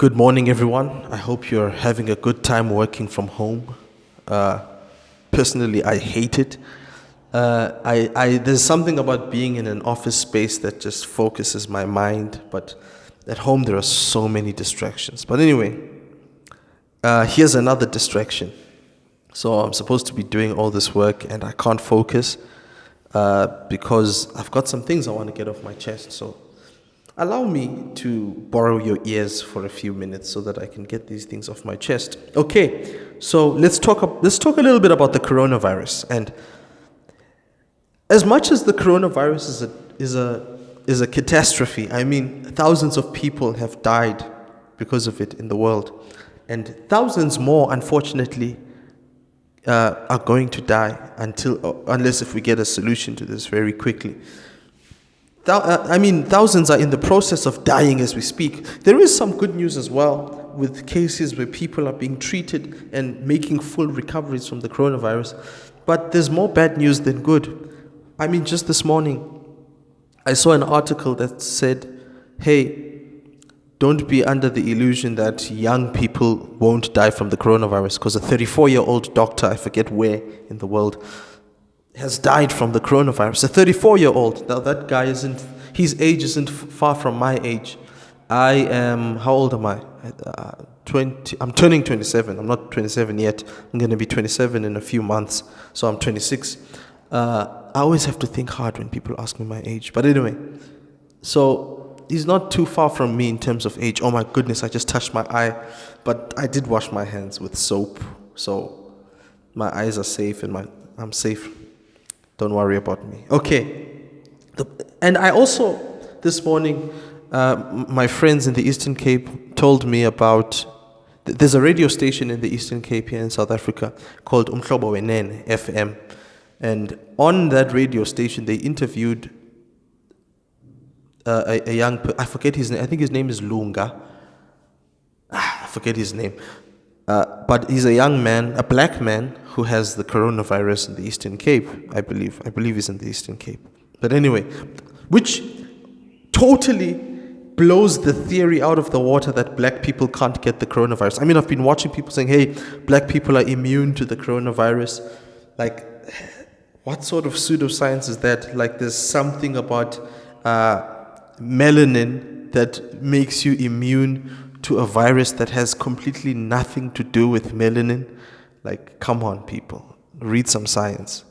Good morning, everyone. I hope you're having a good time working from home. Personally, I hate it. There's something about being in an office space that just focuses my mind, but at home there are so many distractions. But anyway, here's another distraction. So I'm supposed to be doing all this work and I can't focus because I've got some things I want to get off my chest. So allow me to borrow your ears for a few minutes so that I can get these things off my chest. Okay, so let's talk a little bit about the coronavirus. And as much as the coronavirus is a catastrophe, I mean, thousands of people have died because of it in the world, and thousands more, unfortunately, are going to die unless if we get a solution to this very quickly. Thousands are in the process of dying as we speak. There is some good news as well, with cases where people are being treated and making full recoveries from the coronavirus. But there's more bad news than good. I mean, just this morning, I saw an article that said, hey, don't be under the illusion that young people won't die from the coronavirus, because a 34-year-old doctor, I forget where in the world, has died from the coronavirus. A 34-year-old. Now that guy his age isn't far from my age. How old am I? 20. I'm turning 27. I'm not 27 yet. I'm going to be 27 in a few months. So I'm 26. I always have to think hard when people ask me my age. But anyway, so he's not too far from me in terms of age. Oh my goodness, I just touched my eye. But I did wash my hands with soap. So my eyes are safe and I'm safe. Don't worry about me. Okay. And I also, this morning, my friends in the Eastern Cape told me about, there's a radio station in the Eastern Cape here in South Africa called Umhlobo Wenene FM. And on that radio station, they interviewed a young, I forget his name, I think his name is Lunga. I forget his name. But he's a young man, a black man, who has the coronavirus in the Eastern Cape, I believe. I believe he's in the Eastern Cape. But anyway, which totally blows the theory out of the water that black people can't get the coronavirus. I mean, I've been watching people saying, hey, black people are immune to the coronavirus. Like, what sort of pseudoscience is that? Like, there's something about melanin that makes you immune to a virus that has completely nothing to do with melanin. Like, come on, people. Read some science.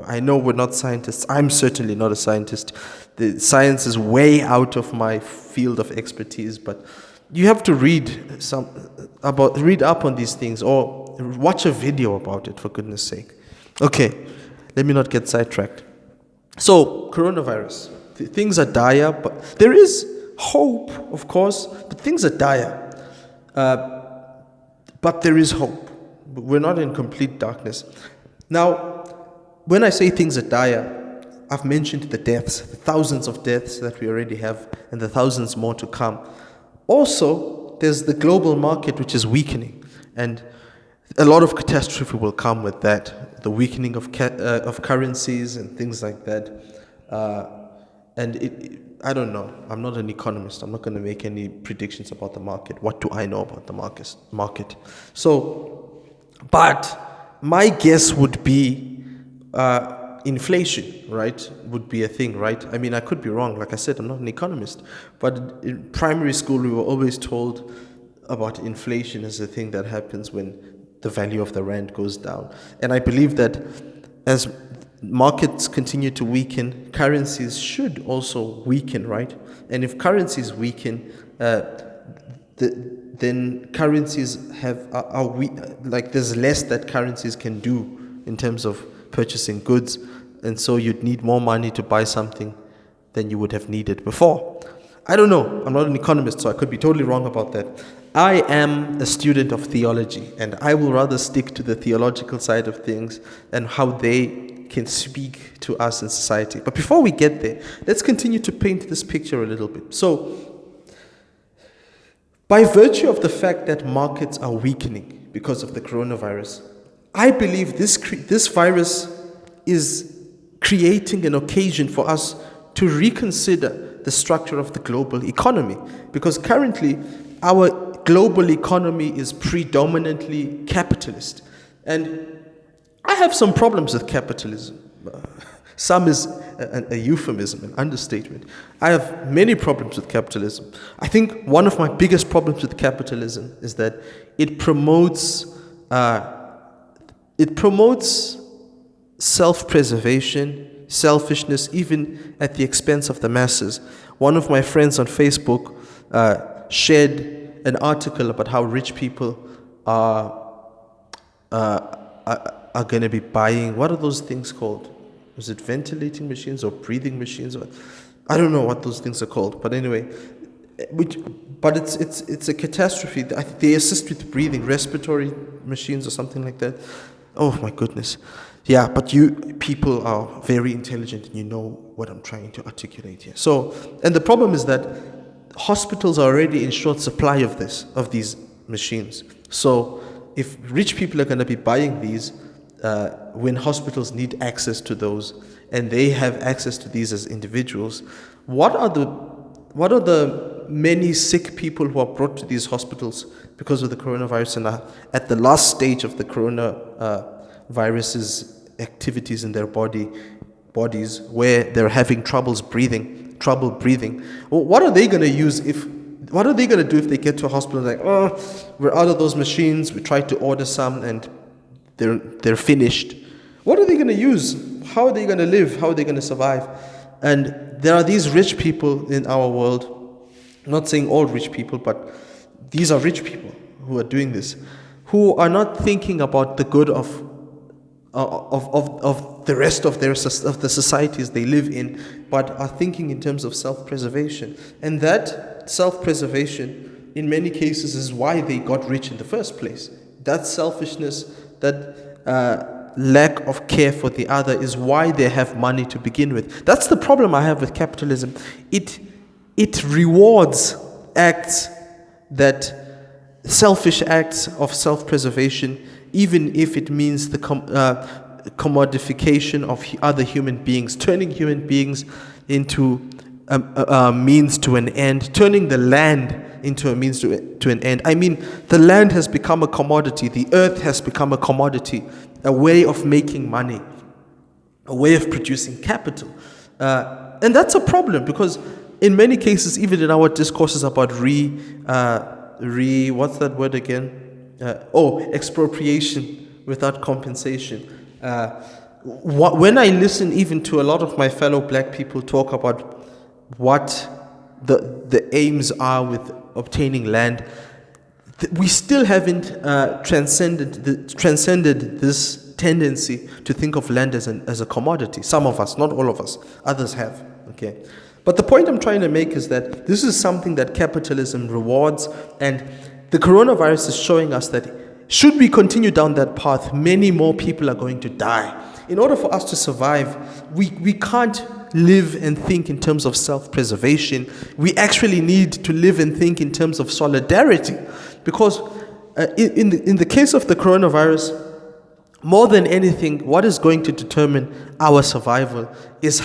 I know we're not scientists. I'm certainly not a scientist. The science is way out of my field of expertise, but you have to read up on these things or watch a video about it, for goodness sake. Okay, let me not get sidetracked. So, coronavirus. Things are dire, but there is hope, of course, but things are dire. But there is hope. We're not in complete darkness. Now, when I say things are dire, I've mentioned the deaths, the thousands of deaths that we already have, and the thousands more to come. Also, there's the global market, which is weakening, and a lot of catastrophe will come with that. The weakening of currencies and things like that. I don't know. I'm not an economist. I'm not going to make any predictions about the market. What do I know about the market? So, but my guess would be inflation, right? Would be a thing, right? I mean, I could be wrong. Like I said, I'm not an economist. But in primary school, we were always told about inflation as a thing that happens when the value of the rand goes down. And I believe that as markets continue to weaken, currencies should also weaken, right? And if currencies weaken, then currencies are weak. Like, there's less that currencies can do in terms of purchasing goods, and so you'd need more money to buy something than you would have needed before. I don't know. I'm not an economist, so I could be totally wrong about that. I am a student of theology, and I will rather stick to the theological side of things and how they can speak to us in society. But before we get there, let's continue to paint this picture a little bit. So, by virtue of the fact that markets are weakening because of the coronavirus, I believe this virus is creating an occasion for us to reconsider the structure of the global economy, because currently our global economy is predominantly capitalist. And I have some problems with capitalism. Some is a euphemism, an understatement. I have many problems with capitalism. I think one of my biggest problems with capitalism is that it promotes self-preservation, selfishness, even at the expense of the masses. One of my friends on Facebook shared an article about how rich people are going to be buying, what are those things called? Was it ventilating machines or breathing machines? I don't know what those things are called, but anyway, but it's a catastrophe. They assist with breathing, respiratory machines or something like that. Oh my goodness. Yeah, but you people are very intelligent and you know what I'm trying to articulate here. So, and the problem is that hospitals are already in short supply of these machines. So if rich people are going to be buying these, when hospitals need access to those, and they have access to these as individuals, what are the many sick people who are brought to these hospitals because of the coronavirus and are at the last stage of the coronavirus's activities in their bodies, where they're having trouble breathing? Well, what are they going to do if they get to a hospital and we're out of those machines, we tried to order some and they're finished? What are they going to use? How are they going to live? How are they going to survive? And there are these rich people in our world. I'm not saying all rich people, but these are rich people who are doing this, who are not thinking about the good of the rest of the societies they live in, but are thinking in terms of self-preservation. And that self-preservation, in many cases, is why they got rich in the first place. That selfishness, that lack of care for the other is why they have money to begin with. That's the problem I have with capitalism. It rewards selfish acts of self-preservation, even if it means the commodification of other human beings, turning human beings into a means to an end, turning the land into a means to an end. I mean, the land has become a commodity. The earth has become a commodity, a way of making money, a way of producing capital. And that's a problem, because in many cases, even in our discourses about what's that word again? Expropriation without compensation. When I listen even to a lot of my fellow black people talk about what the aims are with obtaining land, we still haven't transcended this tendency to think of land as a commodity. Some of us, not all of us, others have. Okay, but the point I'm trying to make is that this is something that capitalism rewards, and the coronavirus is showing us that should we continue down that path, many more people are going to die. In order for us to survive, we can't live and think in terms of self-preservation. We actually need to live and think in terms of solidarity, because in the case of the coronavirus, more than anything, what is going to determine our survival is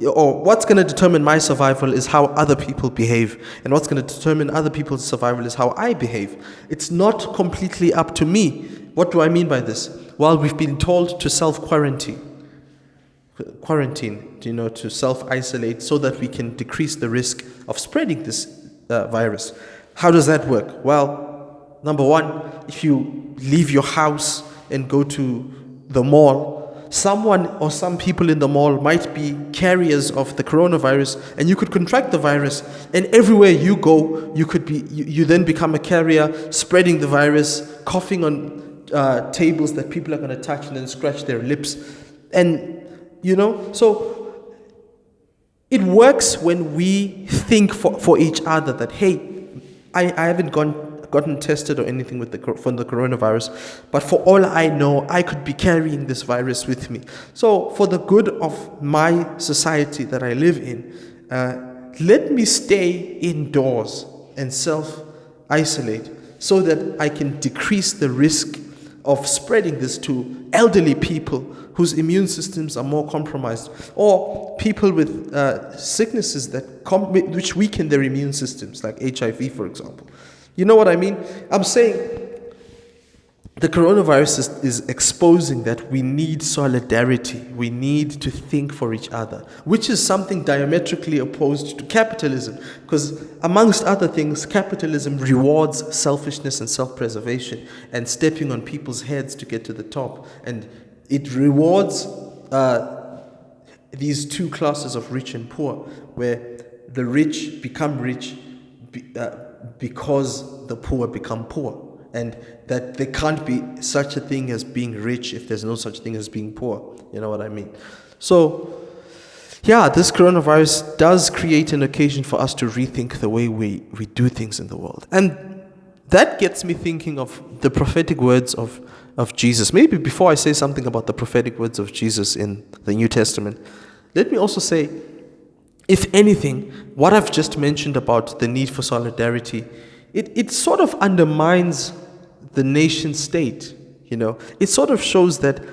what's going to determine my survival is how other people behave, and what's going to determine other people's survival is how I behave. It's not completely up to me. What do I mean by this? Well, we've been told to self-quarantine, to self-isolate so that we can decrease the risk of spreading this virus. How does that work? Well, number one, if you leave your house and go to the mall, someone or some people in the mall might be carriers of the coronavirus, and you could contract the virus, and everywhere you go, you then become a carrier, spreading the virus, coughing on tables that people are going to touch and then scratch their lips. And so it works when we think for each other that, hey, I haven't gotten tested or anything from the coronavirus, but for all I know, I could be carrying this virus with me. So for the good of my society that I live in, let me stay indoors and self-isolate so that I can decrease the risk of spreading this to elderly people whose immune systems are more compromised, or people with sicknesses which weaken their immune systems, like HIV, for example. You know what I mean? I'm saying the coronavirus is exposing that we need solidarity. We need to think for each other, which is something diametrically opposed to capitalism. Because amongst other things, capitalism rewards selfishness and self-preservation and stepping on people's heads to get to the top. And it rewards these two classes of rich and poor, where the rich become rich because the poor become poor. And that there can't be such a thing as being rich if there's no such thing as being poor. You know what I mean? So, yeah, this coronavirus does create an occasion for us to rethink the way we do things in the world. And that gets me thinking of the prophetic words of Jesus. Maybe before I say something about the prophetic words of Jesus in the New Testament, let me also say, if anything, what I've just mentioned about the need for solidarity, it sort of undermines the nation state. You know, it sort of shows that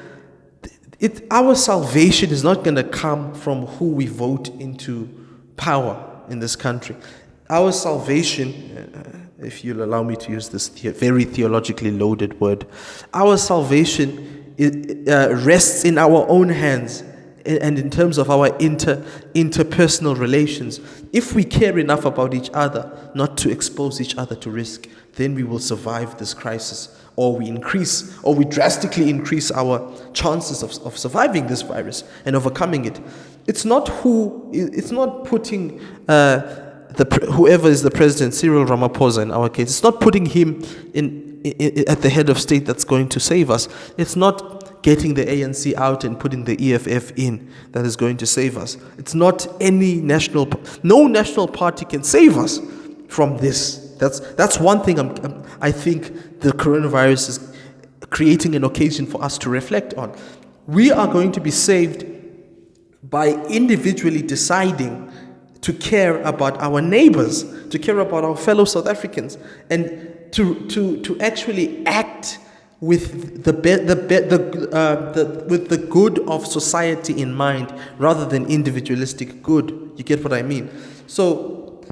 our salvation is not going to come from who we vote into power in this country. Our salvation, if you'll allow me to use this very theologically loaded word, our salvation rests in our own hands and in terms of our interpersonal relations. If we care enough about each other not to expose each other to risk, then we will survive this crisis, or we drastically increase our chances of surviving this virus and overcoming it. It's not putting whoever is the president, Cyril Ramaphosa in our case, it's not putting him at the head of state that's going to save us. It's not getting the ANC out and putting the EFF in that is going to save us. It's not no national party can save us from this. That's one thing I think the coronavirus is creating an occasion for us to reflect on. We are going to be saved by individually deciding to care about our neighbors, to care about our fellow South Africans, and to actually act with with the good of society in mind, rather than individualistic good. You get what I mean? So,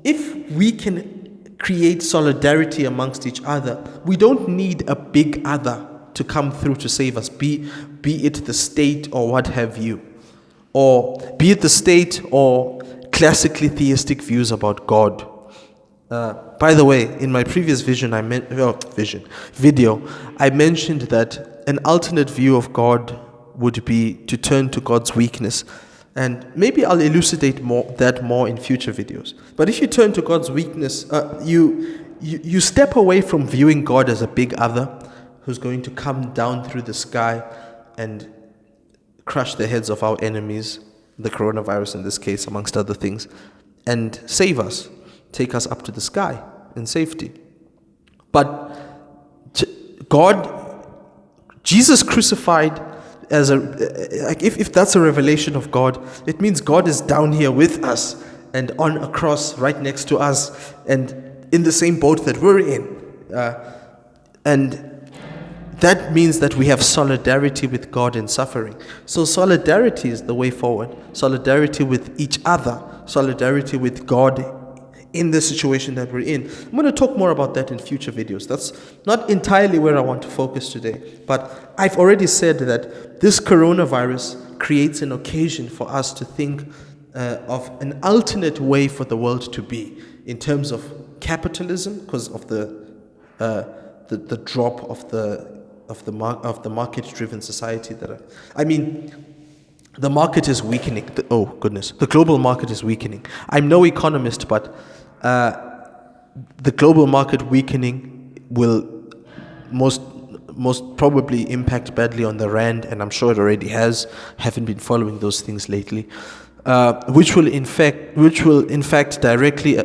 if we can create solidarity amongst each other, we don't need a big other to come through to save us. Be it the state or what have you, or be it the state or classically theistic views about God. By the way, in my previous video, I mentioned that an alternate view of God would be to turn to God's weakness. And maybe I'll elucidate that more in future videos. But if you turn to God's weakness, you step away from viewing God as a big other who's going to come down through the sky and crush the heads of our enemies, the coronavirus in this case, amongst other things, and save us, take us up to the sky in safety. But Jesus crucified as if that's a revelation of God, it means God is down here with us and on a cross right next to us and in the same boat that we're in. And that means that we have solidarity with God in suffering. So solidarity is the way forward. Solidarity with each other. Solidarity with God in the situation that we're in. I'm going to talk more about that in future videos. That's not entirely where I want to focus today. But I've already said that this coronavirus creates an occasion for us to think of an alternate way for the world to be in terms of capitalism, because of the drop of the market-driven society the market is weakening. The global market is weakening. I'm no economist, but the global market weakening will most probably impact badly on the rand, and I'm sure it already has. Haven't been following those things lately, which will in fact directly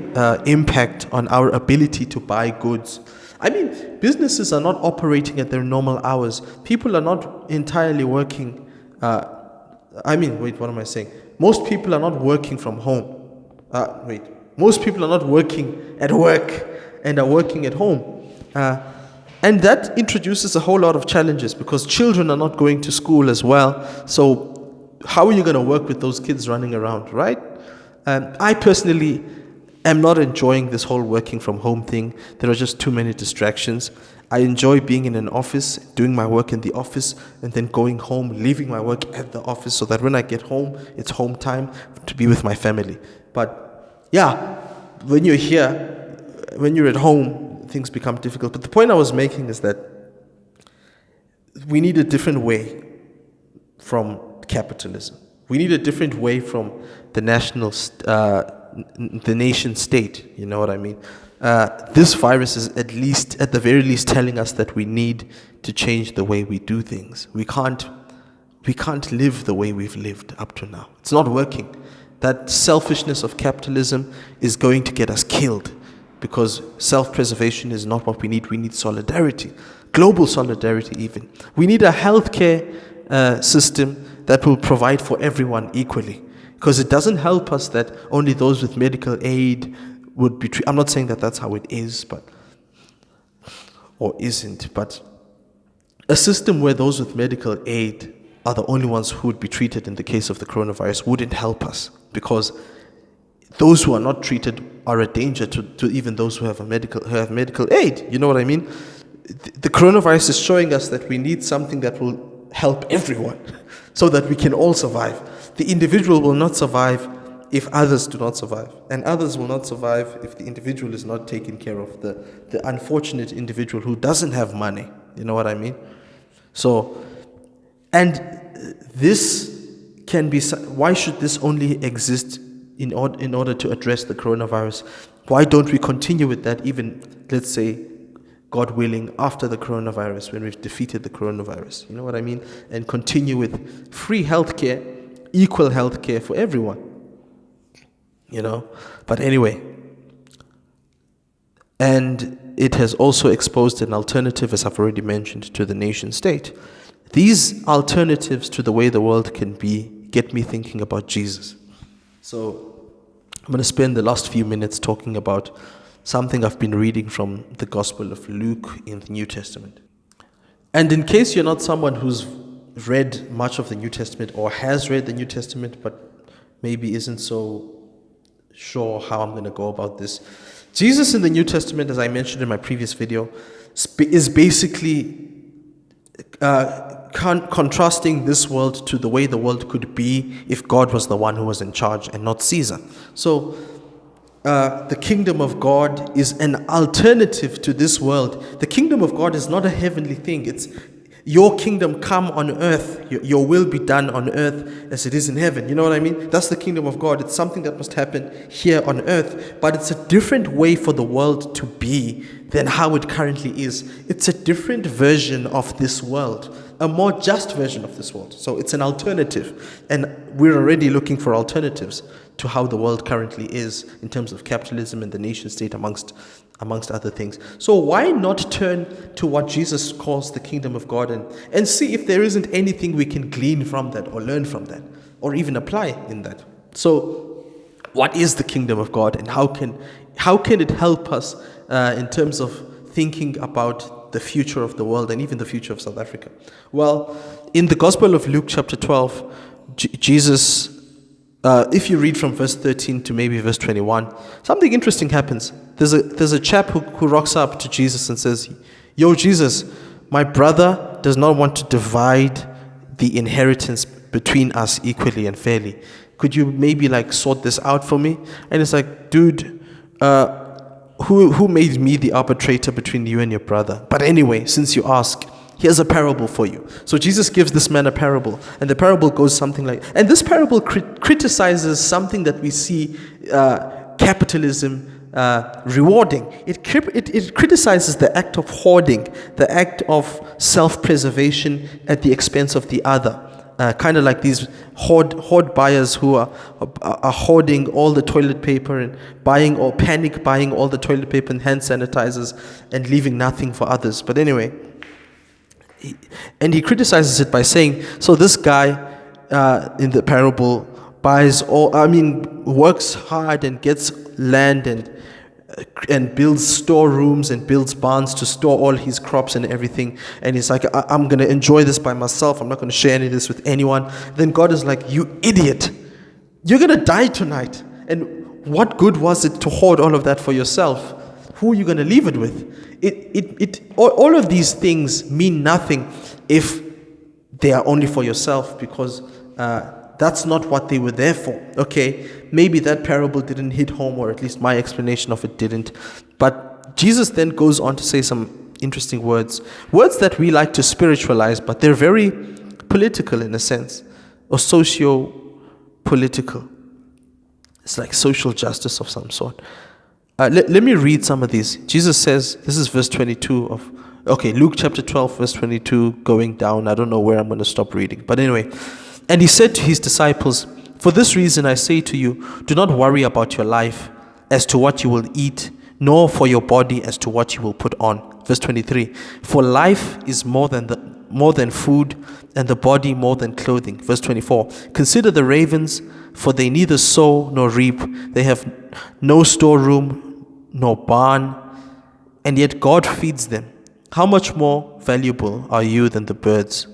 impact on our ability to buy goods. I mean, businesses are not operating at their normal hours. People are not entirely working. What am I saying? Most people are not working from home. Most people are not working at work and are working at home. And that introduces a whole lot of challenges because children are not going to school as well. So how are you going to work with those kids running around, right? I personally am not enjoying this whole working from home thing. There are just too many distractions. I enjoy being in an office, doing my work in the office, and then going home, leaving my work at the office, so that when I get home, it's home time to be with my family. But yeah, when you're here, when you're at home, things become difficult. But the point I was making is that we need a different way from capitalism. We need a different way from the nation state. You know what I mean? This virus is at the very least, telling us that we need to change the way we do things. We can't live the way we've lived up to now. It's not working. That selfishness of capitalism is going to get us killed, because self-preservation is not what we need. We need solidarity, global solidarity even. We need a healthcare system that will provide for everyone equally, because it doesn't help us that only those with medical aid would be treated. I'm not saying that that's how it is, or isn't, but a system where those with medical aid are the only ones who would be treated in the case of the coronavirus wouldn't help us, because those who are not treated are a danger to even those who have medical aid. You know what I mean? The coronavirus is showing us that we need something that will help everyone so that we can all survive. The individual will not survive if others do not survive, and others will not survive if the individual is not taken care of, the unfortunate individual who doesn't have money. You know what I mean? So, and this can be, why should this only exist in order to address the coronavirus? Why don't we continue with that even, let's say, God willing, after the coronavirus, when we've defeated the coronavirus? You know what I mean? And continue with free healthcare, equal healthcare for everyone. You know? But anyway, and it has also exposed an alternative, as I've already mentioned, to the nation state. These alternatives to the way the world can be get me thinking about Jesus. So I'm going to spend the last few minutes talking about something I've been reading from the Gospel of Luke in the New Testament. And in case you're not someone who's read much of the New Testament, or has read the New Testament but maybe isn't so sure how I'm going to go about this, Jesus in the New Testament, as I mentioned in my previous video, is basically contrasting this world to the way the world could be if God was the one who was in charge and not Caesar. So the kingdom of God is an alternative to this world. The kingdom of God is not a heavenly thing. It's your kingdom come on earth. Your will be done on earth as it is in heaven. You know what I mean? That's the kingdom of God. It's something that must happen here on earth, but it's a different way for the world to be than how it currently is. It's a different version of this world, a more just version of this world. So it's an alternative, and we're already looking for alternatives to how the world currently is in terms of capitalism and the nation state, amongst other things. So why not turn to what Jesus calls the kingdom of God and see if there isn't anything we can glean from that, or learn from that, or even apply in that. So what is the kingdom of God, and how can it help us in terms of thinking about the future of the world and even the future of South Africa? Well, in the Gospel of Luke chapter 12, Jesus, if you read from verse 13 to maybe verse 21, something interesting happens. There's a chap who rocks up to Jesus and says, "Yo, Jesus, my brother does not want to divide the inheritance between us equally and fairly. Could you maybe sort this out for me?" And it's like, dude, who made me the arbitrator between you and your brother? But anyway, since you ask, here's a parable for you. So Jesus gives this man a parable, and the parable goes something like, and this parable criticizes something that we see capitalism rewarding. It criticizes the act of hoarding, the act of self-preservation at the expense of the other. Kind of like these hoard buyers who are hoarding all the toilet paper and panic buying all the toilet paper and hand sanitizers and leaving nothing for others. But anyway, he criticizes it by saying, so this guy in the parable works hard and gets land and builds storerooms and builds barns to store all his crops and everything. And he's like, I'm going to enjoy this by myself. I'm not going to share any of this with anyone. Then God is like, you idiot. You're going to die tonight. And what good was it to hoard all of that for yourself? Who are you going to leave it with? All of these things mean nothing if they are only for yourself, because that's not what they were there for. Okay, maybe that parable didn't hit home, or at least my explanation of it didn't. But Jesus then goes on to say some interesting words that we like to spiritualize, but they're very political in a sense, or socio-political. It's like social justice of some sort. Let me read some of these. Jesus says, this is verse 22 of, Luke chapter 12, verse 22, going down. I don't know where I'm going to stop reading. But anyway, and he said to his disciples, "For this reason I say to you, do not worry about your life as to what you will eat, nor for your body as to what you will put on." Verse 23, "For life is more than food, and the body more than clothing." Verse 24, "Consider the ravens, for they neither sow nor reap. They have no storeroom nor barn, and yet God feeds them. How much more valuable are you than the birds?"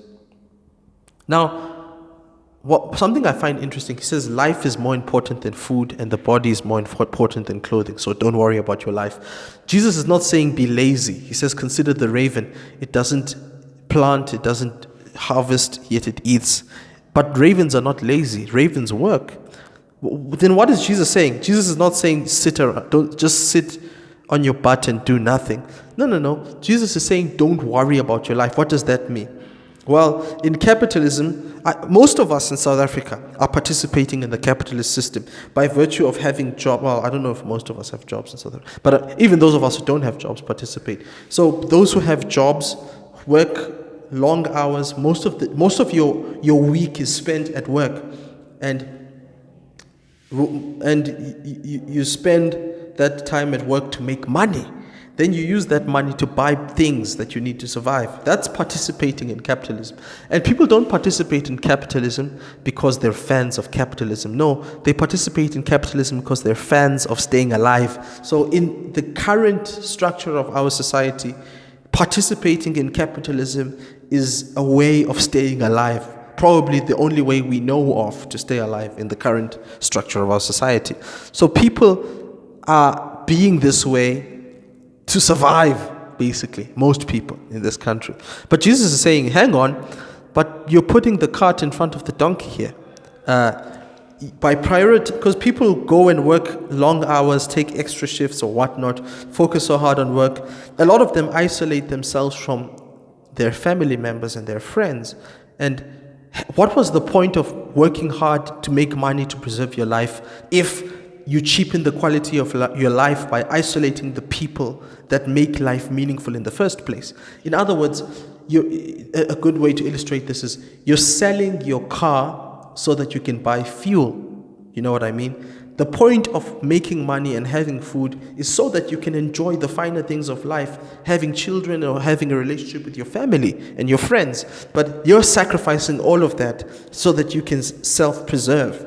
Now, something I find interesting, he says life is more important than food, and the body is more important than clothing. So don't worry about your life. Jesus is not saying be lazy. He says consider the raven. It doesn't plant, it doesn't harvest, yet it eats. But ravens are not lazy. Ravens work. Then what is Jesus saying? Jesus is not saying don't just sit on your butt and do nothing. No. Jesus is saying don't worry about your life. What does that mean? Well, in capitalism, most of us in South Africa are participating in the capitalist system by virtue of having jobs. Well, I don't know if most of us have jobs in South Africa, but even those of us who don't have jobs participate. So those who have jobs work long hours. Most of your week is spent at work, and you spend that time at work to make money. Then you use that money to buy things that you need to survive. That's participating in capitalism. And people don't participate in capitalism because they're fans of capitalism. No, they participate in capitalism because they're fans of staying alive. So in the current structure of our society, participating in capitalism is a way of staying alive. Probably the only way we know of to stay alive in the current structure of our society. So people are being this way to survive, basically, most people in this country. But Jesus is saying, hang on, but you're putting the cart in front of the donkey here. By priority, because people go and work long hours, take extra shifts or whatnot, focus so hard on work, a lot of them isolate themselves from their family members and their friends. And what was the point of working hard to make money to preserve your life if you cheapen the quality of your life by isolating the people that make life meaningful in the first place? In other words, a good way to illustrate this is you're selling your car so that you can buy fuel. You know what I mean? The point of making money and having food is so that you can enjoy the finer things of life, having children or having a relationship with your family and your friends. But you're sacrificing all of that so that you can self-preserve.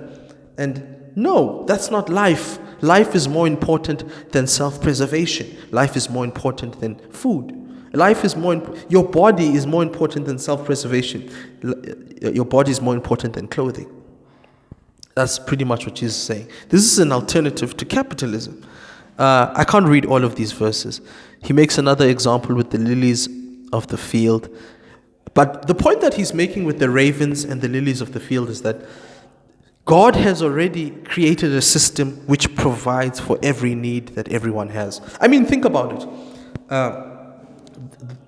And no, that's not life. Life is more important than self-preservation. Life is more important than food. Your body is more important than self-preservation. Your body is more important than clothing. That's pretty much what Jesus is saying. This is an alternative to capitalism. I can't read all of these verses. He makes another example with the lilies of the field. But the point that he's making with the ravens and the lilies of the field is that God has already created a system which provides for every need that everyone has. I mean, think about it.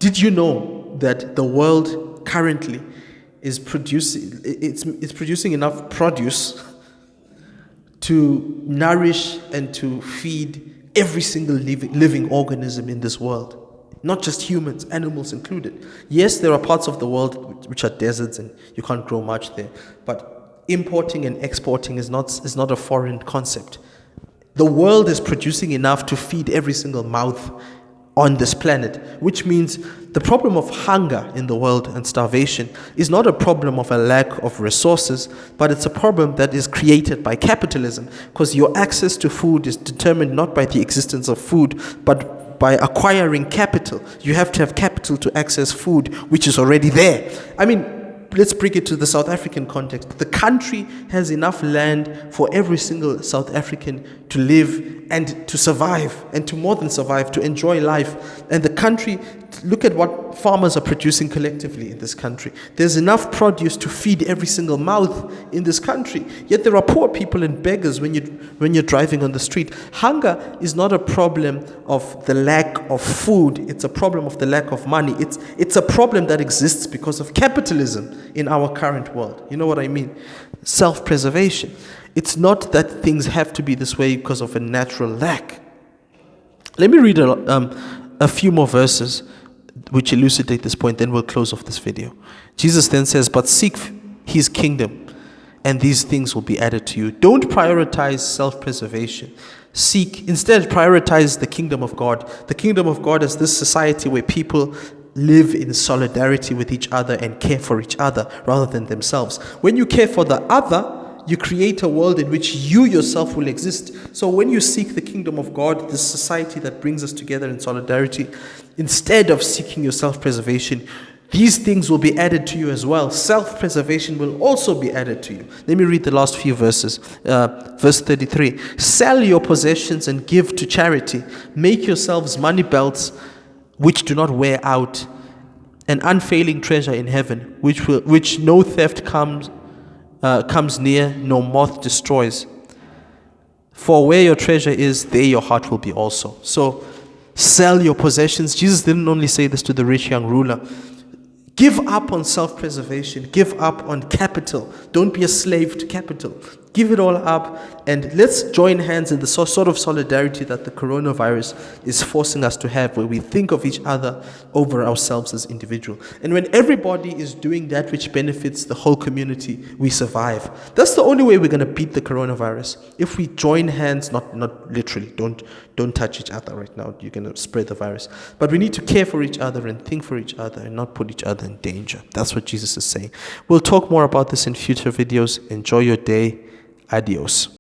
Did you know that the world currently is producing enough produce to nourish and to feed every single living organism in this world? Not just humans, animals included. Yes, there are parts of the world which are deserts and you can't grow much there, but importing and exporting is not a foreign concept. The world is producing enough to feed every single mouth on this planet, which means the problem of hunger in the world and starvation is not a problem of a lack of resources, but it's a problem that is created by capitalism, because your access to food is determined not by the existence of food, but by acquiring capital. You have to have capital to access food, which is already there. I mean, let's bring it to the South African context. The country has enough land for every single South African to live and to survive, and to more than survive, to enjoy life. And the country, look at what farmers are producing collectively in this country. There's enough produce to feed every single mouth in this country. Yet there are poor people and beggars when you're driving on the street. Hunger is not a problem of the lack of food. It's a problem of the lack of money. It's a problem that exists because of capitalism in our current world. You know what I mean? Self-preservation. It's not that things have to be this way because of a natural lack. Let me read a few more verses which elucidate this point, then we'll close off this video. Jesus then says, but seek his kingdom, and these things will be added to you. Don't prioritize self-preservation. Instead prioritize the kingdom of God. The kingdom of God is this society where people live in solidarity with each other and care for each other rather than themselves. When you care for the other, you create a world in which you yourself will exist. So when you seek the kingdom of God, this society that brings us together in solidarity, instead of seeking your self-preservation, these things will be added to you as well. Self-preservation will also be added to you. Let me read the last few verses. Verse 33. Sell your possessions and give to charity. Make yourselves money belts which do not wear out, an unfailing treasure in heaven, which no theft comes near, no moth destroys. For where your treasure is, there your heart will be also. So sell your possessions. Jesus didn't only say this to the rich young ruler. Give up on self-preservation. Give up on capital. Don't be a slave to capital. Give it all up, and let's join hands in the sort of solidarity that the coronavirus is forcing us to have, where we think of each other over ourselves as individuals. And when everybody is doing that which benefits the whole community, we survive. That's the only way we're going to beat the coronavirus. If we join hands, not literally, don't touch each other right now, you're going to spread the virus. But we need to care for each other and think for each other and not put each other in danger. That's what Jesus is saying. We'll talk more about this in future videos. Enjoy your day. Adios.